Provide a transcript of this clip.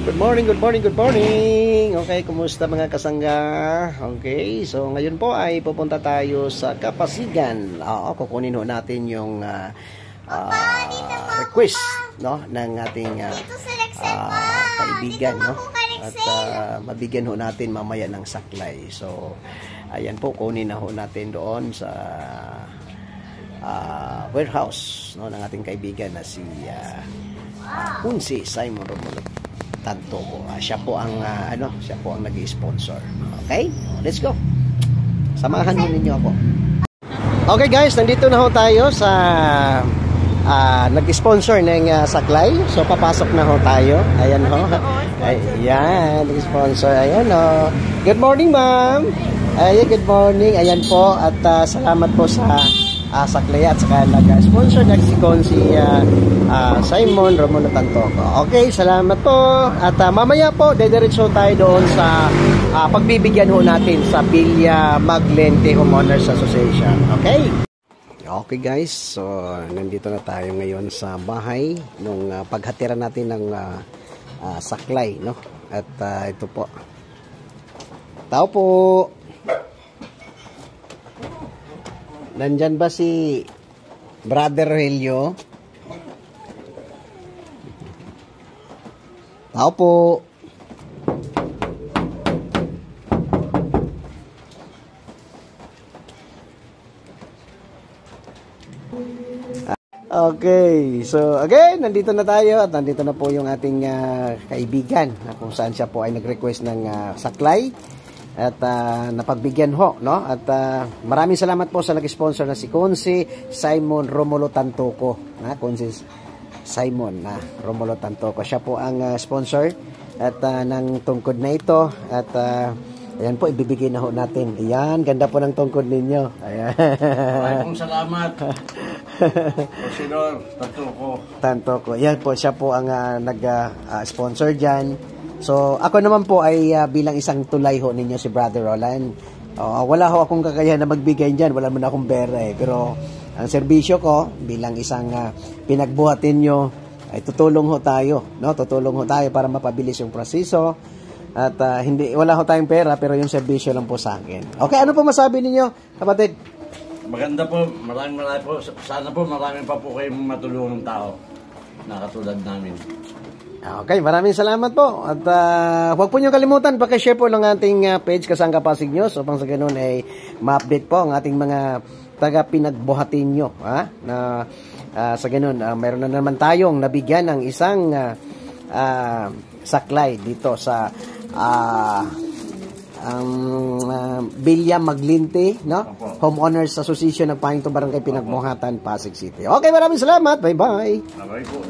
Good morning, good morning, good morning. Okay, kumusta mga kasangga? Okay, so ngayon po ay pupunta tayo sa Kapasigan. Kukunin ho natin yung request, no, ng ating kaibigan, no? At mabigyan ho natin mamaya ng saklay. So, ayan po, kunin na ho natin doon sa warehouse, no, ng ating kaibigan na si Kunsi Simon Romulo Tanto po. Siya po ang siya po ang nag-sponsor. Okay? Let's go. Samahan mo ninyo ako. Okay guys, nandito na ho tayo sa nag-sponsor ng saklay. So papasok na ho tayo. Ayan ho. Ayan, nag-sponsor. Ayan ho. Good morning, ma'am. Ayan, good morning. Ayan po at salamat po sa saklay at saka nag-sponsor na si Simon Romulo Tantoco. Okay, salamat po. At mamaya po, dediretso tayo doon sa pagbibigyan ho natin sa Villa Maglente Homeowners Association. Okay? Okay guys, so nandito na tayo ngayon sa bahay nung paghatiran natin ng saklay, no? At ito po. Tao po. Nandyan ba si Brother Helio? Tao po. Okay, so again, nandito na tayo at nandito na po yung ating kaibigan na kung saan siya po ay nag-request ng saklay. At napagbigyan ho, no? At maraming salamat po sa nag-sponsor na si Kunsi Simon Romulo Tantoco, Kunsi Simon Romulo Tantoco. Siya po ang sponsor at ng tungkod na ito at ayan po, ibibigay na ho natin. Ayan, ganda po ng tungkod ninyo. Ayan. Maraming salamat. Senador Tantoco. Ayan po, siya po ang nag-sponsor dyan. So, ako naman po ay bilang isang tulay ho ninyo si Brother Roland. Wala ho akong kakayahan na magbigay dyan. Wala mo na akong pera eh. Pero, ang serbisyo ko, bilang isang pinagbuhatin nyo, ay tutulong ho tayo. No? Tutulong ho tayo para mapabilis yung proseso. At wala ho tayong pera, pero yung serbisyo lang po sa akin. Okay, ano po masabi ninyo, kapatid? Maganda po. Maraming po. Sana po maraming pa po kayong matulungan ng tao na katulad namin. Okay, maraming salamat po. At huwag po niyo kalimutan, pakishare po ng ating page Kasangga Pasig News upang sa ganun ay ma-update po ang ating mga taga-pinagbuhatin nyo. Na sa ganun, mayroon na naman tayong nabigyan ng isang saklay dito sa Villa Maglente, no? Homeowners Association ng Pahingtong Barangay Pinagbuhatan, Pasig City. Okay, maraming salamat. Bye-bye. Bye-bye po.